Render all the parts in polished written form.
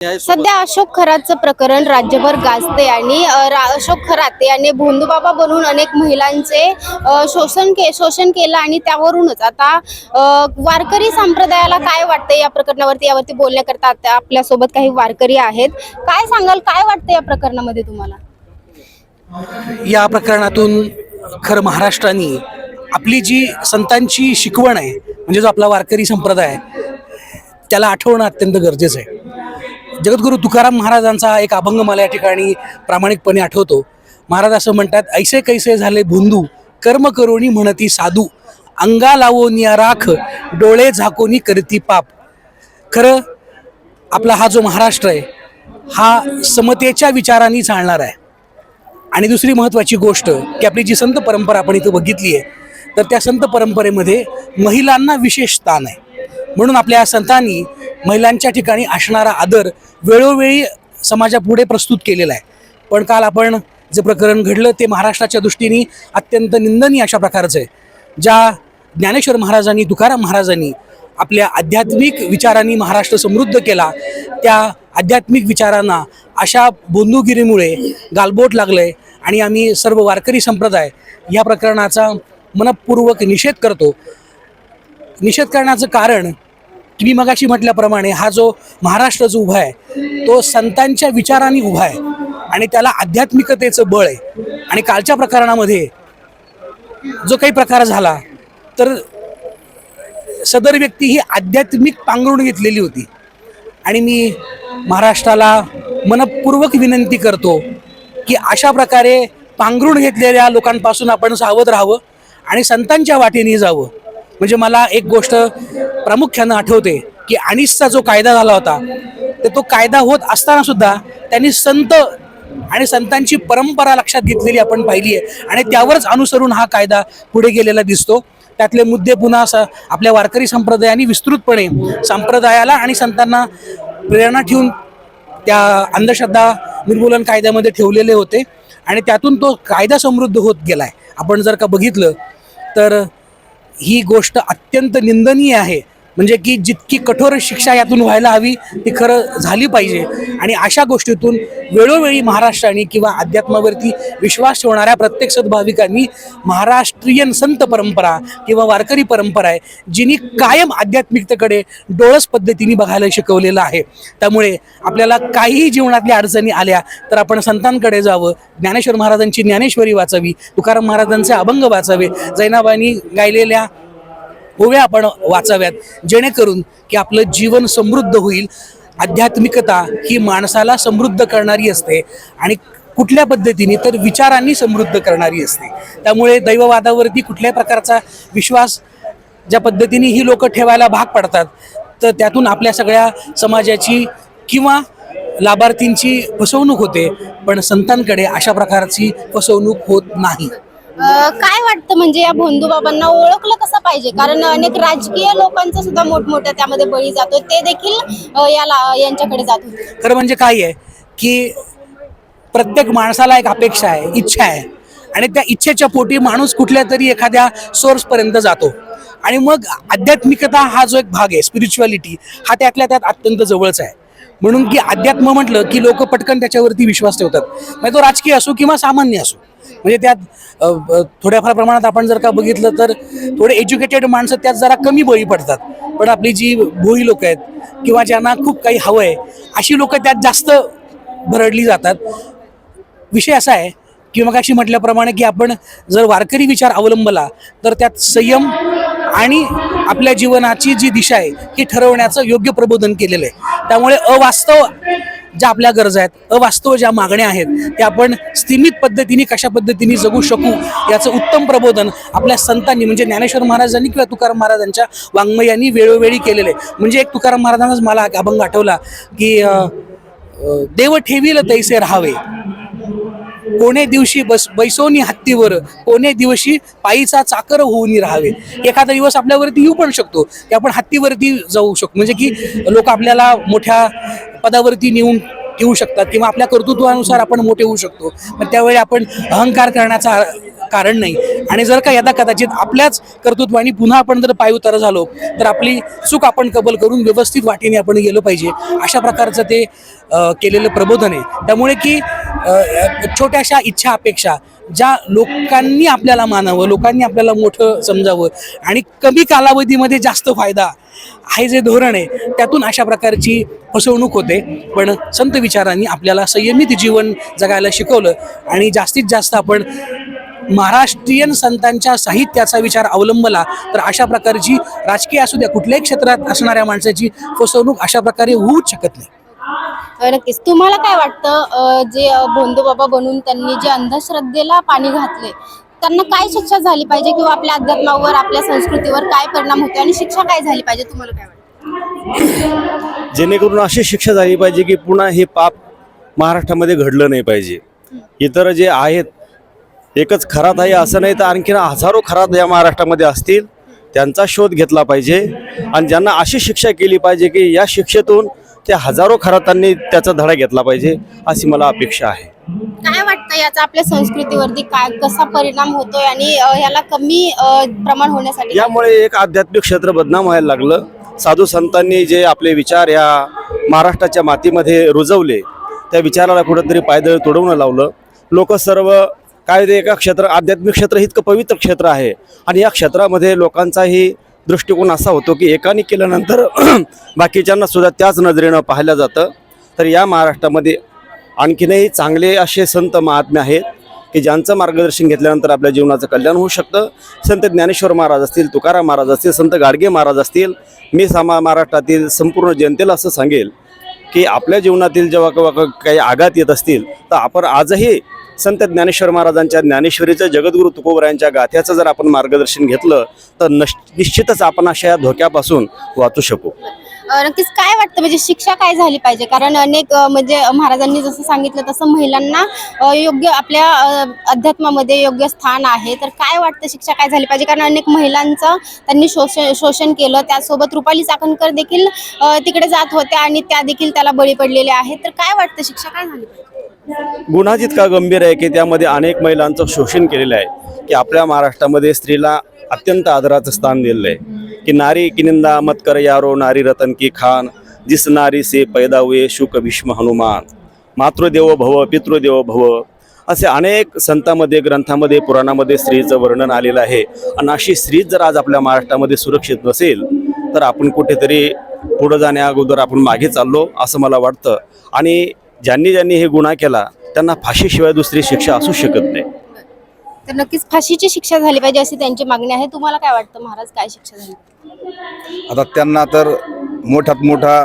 सध्या अशोक खरातचं प्रकरण राज्यभर गाजते आणि अशोक खरात याने भोंदूबाबा बनून अनेक महिलांचे शोषण केलं आणि त्यावरूनच आता वारकरी संप्रदायाला काय वाटते या प्रकरणावरती यावरती बोलण्याकरता आपल्या सोबत काही वारकरी आहेत. काय सांगाल, काय वाटतं या प्रकरणामध्ये तुम्हाला? या प्रकरणातून खरं महाराष्ट्राने आपली जी संतांची शिकवण आहे, म्हणजे जो आपला वारकरी संप्रदाय आहे, त्याला आठवणं अत्यंत गरजेचं आहे. जगद्गुरू तुकाराम महाराजांचा एक अभंग मला या ठिकाणी प्रामाणिकपणे आठवतो. महाराज असं म्हणतात, ऐसे कैसे झाले भोंदू, कर्म करोनी म्हणती साधू, अंगा लावोनिया राख, डोळे झाकोनी करती पाप. खरं आपला हा जो महाराष्ट्र आहे हा समतेच्या विचारांनी चालणार आहे. आणि दुसरी महत्त्वाची गोष्ट की आपली जी संत परंपरा आपण इथं बघितली आहे, तर त्या संत परंपरेमध्ये महिलांना विशेष स्थान आहे. म्हणून आपल्या संतांनी महिलांच्या ठिकाणी असणारा आदर वेळोवेळी समाजापुढे प्रस्तुत केलेला आहे. पण काल आपण जे प्रकरण घडलं ते महाराष्ट्राच्या दृष्टीने अत्यंत निंदनीय अशा प्रकारचं आहे. ज्या ज्ञानेश्वर महाराजांनी, तुकाराम महाराजांनी आपल्या आध्यात्मिक विचारांनी महाराष्ट्र समृद्ध केला, त्या आध्यात्मिक विचारांना अशा बोंदूगिरीमुळे गालबोट लागलंय आणि आम्ही सर्व वारकरी संप्रदाय या प्रकरणाचा मनपूर्वक निषेध करतो. निषेध करण्याचं कारण की मी मगाशी म्हटल्याप्रमाणे हा जो महाराष्ट्र जो उभा आहे तो संतांच्या विचारांनी उभा आहे आणि त्याला आध्यात्मिकतेचं बळ आहे. आणि कालच्या प्रकरणामध्ये जो काही प्रकार झाला तर सदर व्यक्ती ही आध्यात्मिक पांघरूण घेतलेली होती. आणि मी महाराष्ट्राला मनपूर्वक विनंती करतो की अशा प्रकारे पांघरूण घेतलेल्या लोकांपासून आपण सावध राहावं आणि संतांच्या वाटेने जावं. म्हणजे मला एक गोष्ट प्रामुख्यानं आठवते की अनिसचा जो कायदा झाला होता तर तो कायदा होत असताना सुद्धा त्यांनी संत आणि संतांची परंपरा लक्षात घेतलेली आपण पाहिली आहे आणि त्यावरच अनुसरून हा कायदा पुढे गेलेला दिसतो. त्यातले मुद्दे पुन्हा आपल्या वारकरी संप्रदायाने विस्तृतपणे संप्रदायाला आणि संतांना प्रेरणा ठेवून त्या अंधश्रद्धा निर्मूलन कायद्यामध्ये ठेवलेले होते आणि त्यातून तो कायदा समृद्ध होत गेला आहे. आपण जर का बघितलं तर ही गोष्ट अत्यंत निंदनीय आहे. म्हणजे की जितकी कठोर शिक्षा यातून व्हायला हवी ती खरं झाली पाहिजे. आणि अशा गोष्टीतून वेळोवेळी महाराष्ट्राने किंवा अध्यात्मावरती विश्वास ठेवणाऱ्या प्रत्येक सद्भाविकांनी महाराष्ट्रीयन संत परंपरा किंवा वारकरी परंपरा आहे जिनी कायम आध्यात्मिकतेकडे डोळस पद्धतीने बघायला शिकवलेलं आहे. त्यामुळे आपल्याला काहीही जीवनातल्या अडचणी आल्या तर आपण संतांकडे जावं, ज्ञानेश्वर महाराजांची ज्ञानेश्वरी वाचावी, तुकाराम महाराजांचे अभंग वाचावे, जैनाबाईंनी गायलेल्या ओव्या आपण वाचाव्यात, जेणेकरून की आपलं जीवन समृद्ध होईल. आध्यात्मिकता ही माणसाला समृद्ध करणारी असते आणि कुठल्या पद्धतीने तर विचारांनी समृद्ध करणारी असते. त्यामुळे दैववादावरती कुठल्याही प्रकारचा विश्वास ज्या पद्धतीने ही लोक ठेवायला भाग पडतात तर त्यातून आपल्या सगळ्या समाजाची किंवा लाभार्थींची फसवणूक होते. पण संतांकडे अशा प्रकारची फसवणूक होत नाही. काय वाटतं, म्हणजे या भोंदूबाबांना ओळखलं कसं पाहिजे? कारण अनेक राजकीय लोकांचा सुद्धा मोठमोठ्या त्यामध्ये बळी जातो, ते देखील यांच्याकडे जात होते. खरं म्हणजे काय आहे की प्रत्येक माणसाला एक अपेक्षा आहे, इच्छा आहे आणि त्या इच्छेच्या पोटी माणूस कुठल्या तरी एखाद्या सोर्सपर्यंत जातो. आणि मग आध्यात्मिकता हा जो एक भाग आहे, स्पिरिच्युअलिटी, हा त्यातल्या त्यात अत्यंत जवळचा आहे. म्हणून की अध्यात्म म्हटलं की लोक पटकन त्याच्यावरती विश्वास ठेवतात. म्हणजे तो राजकीय असो किंवा सामान्य असो. म्हणजे त्यात थोड्याफार प्रमाणात आपण जर का बघितलं तर थोडे एज्युकेटेड माणसं त्यात जरा कमी बळी पडतात. पण आपली जी भोळी लोक आहेत किंवा ज्यांना खूप काही हवं आहे अशी लोक त्यात जास्त भरडली जातात. विषय असा आहे की मग अशी म्हटल्याप्रमाणे की आपण जर वारकरी विचार अवलंबला तर त्यात संयम आणि आपल्या जीवनाची जी दिशा आहे ही ठरवण्याचं योग्य प्रबोधन केलेलं आहे. त्यामुळे अवास्तव ज्या आपल्या गरजा आहेत, अवास्तव ज्या मागण्या आहेत त्या आपण स्थिमित पद्धतीने कशा पद्धतीने जगू शकू याचं उत्तम प्रबोधन आपल्या संतांनी, म्हणजे ज्ञानेश्वर महाराजांनी किंवा तुकाराम महाराजांच्या वाङ्मयांनी वेळोवेळी केलेलं आहे. म्हणजे एक तुकाराम महाराजांनाच मला अभंग आठवला की देव ठेवील तैसे राहावे, कोणे दिवशी बैसोनी हत्तीवर, कोणे दिवशी पायीचा चाकर होऊन राहावे. एखादा दिवस आपल्यावरती येऊ पण शकतो की आपण हत्तीवरती जाऊ शकतो, म्हणजे की लोक आपल्याला मोठ्या पदावरती नेऊन ठेवू शकतात किंवा आपल्या कर्तृत्वानुसार आपण मोठे होऊ शकतो. पण त्यावेळी आपण अहंकार करण्याचा कारण नाही. आणि जर का यदा कदाचित आपल्याच कर्तृत्वाने पुन्हा आपण जर पायउतार झालो तर आपली चूक आपण कबल करून व्यवस्थित वाटेने आपण गेलो पाहिजे, अशा प्रकारचं ते केलेलं प्रबोधन आहे. त्यामुळे की छोट्याशा इच्छा अपेक्षा ज्या लोकांनी आपल्याला मानावं, लोकांनी आपल्याला मोठं समजावं आणि कमी कालावधीमध्ये जास्त फायदा हे जे धोरण आहे त्यातून अशा प्रकारची फसवणूक होते. पण संत विचारांनी आपल्याला संयमित जीवन जगायला शिकवलं आणि जास्तीत जास्त आपण महाराष्ट्रीयन संतांच्या साहित्याचा विचार अवलंबला तर अशा प्रकारची राजकीय असू द्या कुठल्याही क्षेत्रात असणाऱ्या माणसाची फसवणूक अशा प्रकारे होऊच शकत नाही. नक्कीच. तुम्हाला काय वाटतं जे भोंदूबाबा बनून त्यांनी जे अंधश्रद्धेला पाणी घातले त्यांना काय शिक्षा झाली पाहिजे किंवा आपल्या अध्यात्मावर आपल्या संस्कृतीवर काय परिणाम होतो आणि शिक्षा काय झाली पाहिजे तुम्हाला काय वाटतं? जेणेकरून अशी शिक्षा झाली पाहिजे की पुन्हा हे पाप महाराष्ट्रामध्ये घडलं नाही पाहिजे. इतर जे आहेत एकच खरात आहे असं नाही तर आणखीन हजारो खरात या महाराष्ट्रामध्ये असतील, त्यांचा शोध घेतला पाहिजे आणि ज्यांना अशी शिक्षा केली पाहिजे की या शिक्षेतून त्या हजारो खरातांनी त्याचा धडा घेतला पाहिजे अशी मला अपेक्षा आहे. काय वाटतं याचा आपल्या संस्कृतीवरती काय कसा परिणाम होतोय आणि ह्याला कमी प्रमाण होण्यासाठी यामुळे एक आध्यात्मिक क्षेत्र बदनाम व्हायला लागलं. साधू संतांनी जे आपले विचार या महाराष्ट्राच्या मातीमध्ये रुजवले त्या विचाराला कुठंतरी पायदळ तोडवणं लावलं. लोक सर्व काय ते एका क्षेत्र आध्यात्मिक क्षेत्र हे इतकं पवित्र क्षेत्र आहे आणि या क्षेत्रामध्ये लोकांचाही दृष्टिकोन असा होतो की एकाने केल्यानंतर बाकीच्यांना सुद्धा त्याच नजरेनं पाहिलं जातं. तर या महाराष्ट्रामध्ये आणखीनही चांगले असे संत महात्मे आहेत की ज्यांचं मार्गदर्शन घेतल्यानंतर आपल्या जीवनाचं कल्याण होऊ शकतं. संत ज्ञानेश्वर महाराज असतील, तुकाराम महाराज असतील, संत गाडगे महाराज असतील, मी महाराष्ट्रातील संपूर्ण जनतेला असं सांगेल की आपल्या जीवनातील जेव्हा केव्हा काही आघात येत असतील तर आपण आजही संत ज्ञानेश्वर महाराजांच्या ज्ञानेश्वरीचं जगद्गुरू तुकोबरायांच्या गाथ्याचं जर आपण मार्गदर्शन घेतलं तर निश्चितच आपण अशा या धोक्यापासून वाचू शकू. नक्कीच. काय वाटतं म्हणजे शिक्षा काय झाली पाहिजे? कारण अनेक म्हणजे महाराजांनी जसं सांगितलं तसं महिलांना योग्य आपल्या अध्यात्मामध्ये योग्य स्थान आहे. तर काय वाटतं शिक्षा काय झाली पाहिजे? कारण अनेक महिलांचं त्यांनी शोषण केलं. त्यासोबत रुपाली चाकणकर देखील तिकडे जात होत्या आणि त्या देखील त्याला बळी पडलेल्या आहेत. तर काय वाटतं शिक्षा काय झाली पाहिजे? गुन्हा जितका गंभीर आहे की त्यामध्ये अनेक महिलांचं शोषण केलेलं आहे की आपल्या महाराष्ट्रामध्ये स्त्रीला अत्यंत आदराचं स्थान दिलेलं आहे की नारी की निंदा मत कर यारो नारी रतन की खान, जिस नारी से पैदा हुए शुक भीष्म हनुमान, मातृदेवो भव पितृदेवो भव, असे अनेक संतांमध्ये ग्रंथामध्ये पुराणामध्ये स्त्रीचं वर्णन आलेलं आहे. आणि अशी स्त्री जर आज आपल्या महाराष्ट्रामध्ये सुरक्षित नसेल तर आपण कुठेतरी पुढं जाण्या अगोदर आपण मागे चाललो असं मला वाटतं. आणि ज्यांनी हे गुन्हा केला त्यांना फाशीशिवाय दुसरी शिक्षा असू शकत नाही. तर नक्कीच फाशीची शिक्षा झाली पाहिजे अशी त्यांची मागणी आहे. तुम्हाला काय वाटतं महाराज काय शिक्षा झाली? आता त्यांना तर मोठ्यात मोठा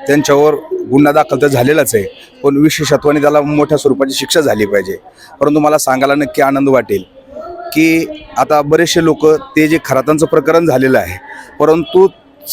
त्यांच्यावर गुन्हा दाखल तर झालेलाच आहे, पण विशेषत्वाने त्याला मोठ्या स्वरूपाची शिक्षा झाली पाहिजे. परंतु मला सांगायला नक्की आनंद वाटेल की आता बरेचसे लोक ते जे खरातांचं प्रकरण झालेलं आहे परंतु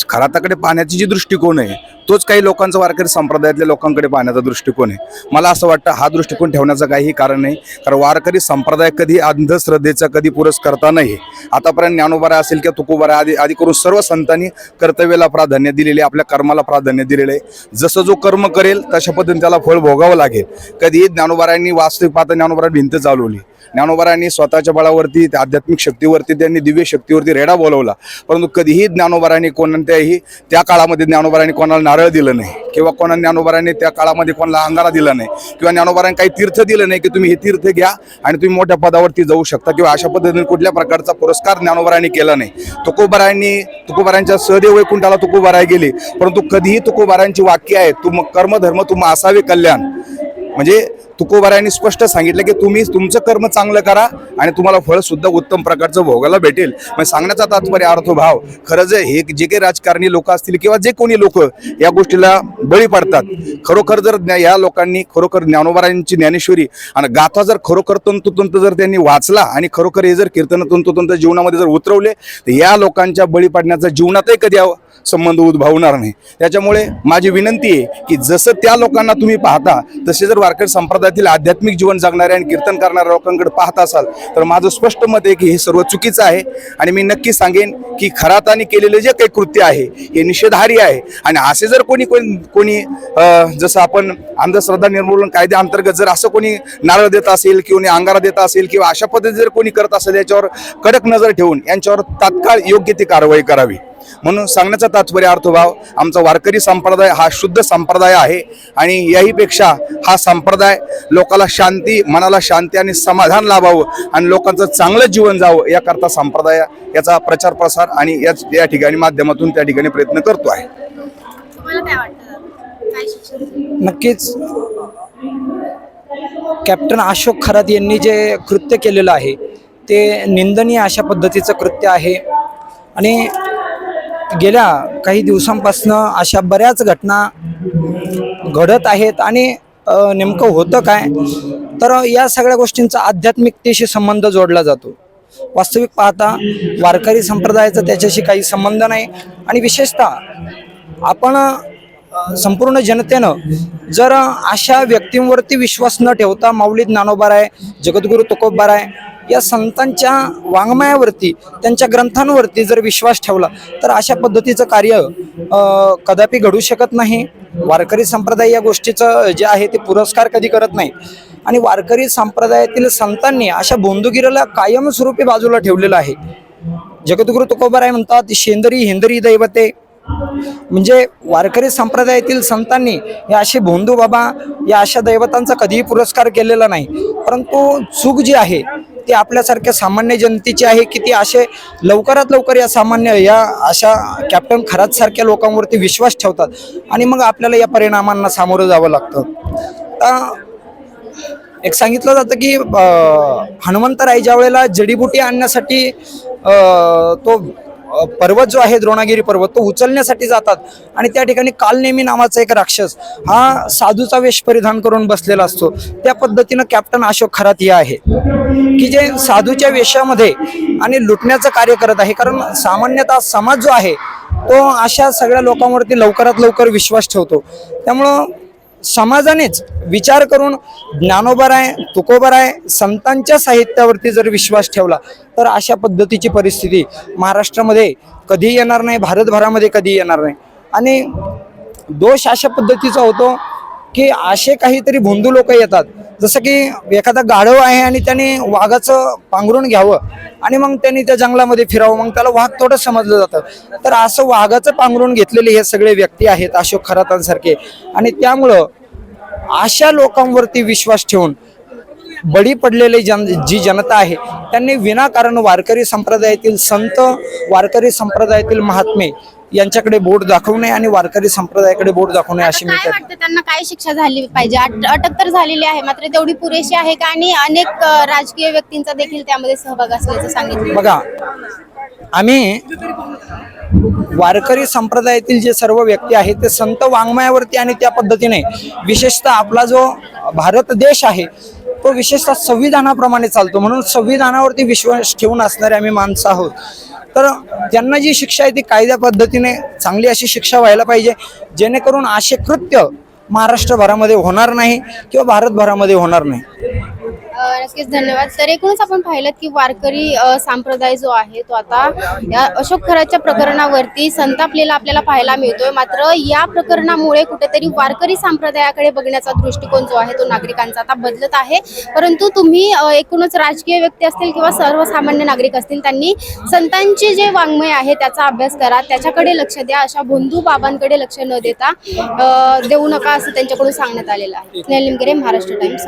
खराताकडे पाहण्याची जी दृष्टिकोन आहे तोच काही लोकांचा वारकरी संप्रदायातल्या लोकांकडे पाहण्याचा दृष्टिकोन आहे. मला असं वाटतं हा दृष्टिकोन ठेवण्याचं काही कारण नाही, कारण वारकरी संप्रदाय कधी अंधश्रद्धेचा कधी पुरस्कर्ता नाही. आतापर्यंत ज्ञानोबा असेल किंवा तुकोबा आदी करून सर्व संतांनी कर्तव्याला प्राधान्य दिलेले, आपल्या कर्माला प्राधान्य दिलेलं आहे. जसं जो कर्म करेल तशा पद्धतीने त्याला फळ भोगावं लागेल. कधीही ज्ञानोबारायांनी वास्तविक पाहता ज्ञानोबा भिंत चालवली, ज्ञानोबारायांनी स्वतःच्या बळावरती त्या आध्यात्मिक शक्तीवरती त्यांनी दिव्य शक्तीवरती रेडा बोलवला, परंतु कधीही ज्ञानोबारायांनी कोणत्याही त्या काळामध्ये ज्ञानोबारायांनी कोणाला नारळ दिलं नाही किंवा कोणा ज्ञानोबारायांनी त्या काळामध्ये कोणाला अंगारा दिला नाही किंवा ज्ञानोबारायांनी काही तीर्थ दिलं नाही की तुम्ही हे तीर्थ घ्या आणि तुम्ही मोठ्या पदावरती जाऊ शकता किंवा अशा पद्धतीने कुठल्या प्रकारचा पुरस्कार ज्ञानोबारायांनी केला नाही. तुकोबारायांच्या सहदेव वैकुंठाला तुकोबाराय गेले, परंतु कधीही तुकोबारायांची वाक्य आहेत तुम कर्मधर्म तुम असावे कल्याण, म्हणजे तुकोबारायांनी स्पष्ट सांगितलं की तुम्ही तुमचं कर्म चांगलं करा आणि तुम्हाला फळ सुद्धा उत्तम प्रकारचं भोगायला भेटेल. म्हणजे सांगण्याचा तात्पर्य अर्थभाव खरंच हे जे काही राजकारणी लोक असतील किंवा जे कोणी लोक या गोष्टीला बळी पडतात, खरोखर जर या लोकांनी खरोखर ज्ञानोबारायांची ज्ञानेश्वरी आणि गाथा जर खरोखर तंतोतंत जर त्यांनी वाचला आणि खरोखर हे जर कीर्तन तंतोतंत जीवनामध्ये जर उतरवले तर या लोकांच्या बळी पडण्याचा जीवनातही कधी संबंध उद्भवणार नाही. त्याच्यामुळे माझी विनंती आहे की जसं त्या लोकांना तुम्ही पाहता तसे जर वारकरी संप्रदायातील आध्यात्मिक जीवन जगणाऱ्या आणि कीर्तन करणाऱ्या लोकांकडे पाहत असाल तर माझं स्पष्ट मत आहे की हे सर्व चुकीचं आहे. आणि मी नक्की सांगेन की खराताने केलेले जे काही कृत्य आहे हे निषेधार्ह आहे. आणि असे जर कोणी जसं आपण अंधश्रद्धा निर्मूलन कायद्याअंतर्गत जर असं कोणी नारळ देत असेल किंवा अंगारा देत असेल किंवा अशा पद्धतीने जर कोणी करत असेल याच्यावर कडक नजर ठेवून यांच्यावर तात्काळ योग्य ती कारवाई करावी. म्हणून सांगण्याचा तात्पर्य अर्थभाव आमचा वारकरी संप्रदाय हा शुद्ध संप्रदाय आहे आणि याहीपेक्षा हा संप्रदाय लोकाला शांती, मनाला शांती आणि समाधान लाभावं आणि लोकांचं चांगलं जीवन जावं याकरता संप्रदाय याचा प्रचार प्रसार आणि या ठिकाणी माध्यमातून त्या ठिकाणी प्रयत्न करतो आहे. तुम्हाला काय वाटतं, काय शिक्षण? नक्कीच कॅप्टन अशोक खरात यांनी जे कृत्य केलेलं आहे ते निंदनीय अशा पद्धतीचं कृत्य आहे. आणि गेल्या काही दिवसांपासून अशा बऱ्याच घटना घडत आहेत. आणि नेमकं होतं काय तर या सगळ्या गोष्टींचा आध्यात्मिकतेशी संबंध जोडला जातो. वास्तविक पाहता वारकरी संप्रदायाचा त्याच्याशी काही संबंध नाही. आणि विशेषतः आपण संपूर्ण जनतेनं जर अशा व्यक्तींवरती विश्वास न ठेवता माऊली ज्ञानोबाराय, जगद्गुरू तुकोबाराय या संतांच्या वाङ्मयावरती, त्यांच्या ग्रंथांवरती जर विश्वास ठेवला तर अशा पद्धतीचं कार्य कदापि घडू शकत नाही. वारकरी संप्रदाय या गोष्टीचं जे आहे ते पुरस्कार कधी करत नाही. आणि वारकरी संप्रदायातील संतांनी अशा बोंदुगिरीला कायमस्वरूपी बाजूला ठेवलेलं आहे. जगद्गुरू तुकोबाराय म्हणतात शेंदरी हिंदरी दैवते, म्हणजे वारकरी संप्रदायातील संतांनी हे असे भोंदू बाबा या अशा दैवतांचा कधीही पुरस्कार केलेला नाही. परंतु चूक जी आहे ती आपल्यासारख्या सामान्य जनतेची आहे की ती असे लवकरात लवकर या अशा कॅप्टन खरात सारख्या लोकांवरती विश्वास ठेवतात आणि मग आपल्याला या परिणामांना सामोरं जावं लागतं. एक सांगितलं जातं की हनुमंतराय ज्या वेळेला जडीबुटी आणण्यासाठी तो पर्वत जो आहे द्रोणागिरी पर्वत तो उचलण्यासाठी जातात आणि त्या ठिकाणी कालनेमी नावाचा एक राक्षस हा साधूचा वेश परिधान करून बसलेला असतो. त्या पद्धतीनं कॅप्टन अशोक खरात हे आहे की जे साधूच्या वेशामध्ये आणि लुटण्याचं कार्य करत आहे. कारण सामान्यतः समाज जो आहे तो अशा सगळ्या लोकांवरती लवकरात लवकर विश्वास ठेवतो. त्यामुळं समाजानेच विचार करून ज्ञानोबाराय, तुकोबाराय संतांच्या साहित्यावरती जर विश्वास ठेवला तर अशा पद्धतीची परिस्थिती महाराष्ट्रामध्ये कधी येणार नाही, भारतभरामध्ये कधी येणार नाही. आणि दोष अशा पद्धतीचा होतो की असे काहीतरी भोंदू लोक येतात, जसं की एखादा गाढव आहे आणि त्याने वाघाचं पांघरून घ्यावं आणि मग त्यांनी त्या जंगलामध्ये फिरावं, मग त्याला वाघ थोडं समजलं जातं. तर असं वाघाचं पांघरून घेतलेले हे सगळे व्यक्ती आहेत अशोक खरातांसारखे. आणि त्यामुळं अशा लोकांवरती विश्वास ठेवून बळी पडलेले जी जनता आहे त्यांनी विनाकारण वारकरी संप्रदायातील संत, वारकरी संप्रदायातील महात्मे यांच्याकडे बोट दाखवू नये आणि वारकरी संप्रदायाकडे बोट दाखवू नये अशी मी काय वाटतं, त्यांना काय शिक्षा झाली पाहिजे? अटक तर झालेली आहे, मात्र तेवढी पुरेशी आहे का? आणि अनेक राजकीय व्यक्तींचा देखील त्यामध्ये सहभाग असल्याचं सांगितलं. बघा, आम्ही वारकरी संप्रदायातील जे सर्व व्यक्ती आहेत ते संत वाङ्मयावरती आणि त्या पद्धतीने विशेषतः आपला जो भारत देश आहे तो विशेषतः संविधानाप्रमाणे चालतो. म्हणून संविधानावरती विश्वास ठेवून असणारे आम्ही माणसं आहोत. तर त्यांना जी शिक्षा आहे ती कायद्या पद्धतीने चांगली अशी शिक्षा व्हायला पाहिजे, जेणेकरून असे कृत्य महाराष्ट्रभरामध्ये होणार नाही किंवा भारतभरामध्ये होणार नाही. नक्कीच, धन्यवाद. तर एकूणच आपण पाहिलं की वारकरी संप्रदाय जो आहे तो आता या अशोक खरातच्या प्रकरणावरती संतापलेला आपल्याला पाहायला मिळतोय. मात्र या प्रकरणामुळे कुठेतरी वारकरी संप्रदायाकडे बघण्याचा दृष्टिकोन जो आहे तो नागरिकांचा आता बदलत आहे. परंतु तुम्ही एकूणच राजकीय व्यक्ती असतील किंवा सर्वसामान्य नागरिक असतील त्यांनी संतांचे जे वाङ्मय आहे त्याचा अभ्यास करा, त्याच्याकडे लक्ष द्या. अशा भोंदू बाबांकडे लक्ष न देता देऊ नका असं त्यांच्याकडून सांगण्यात आलेलं आहे. स्नेहल निमगिरे, महाराष्ट्र टाइम्स.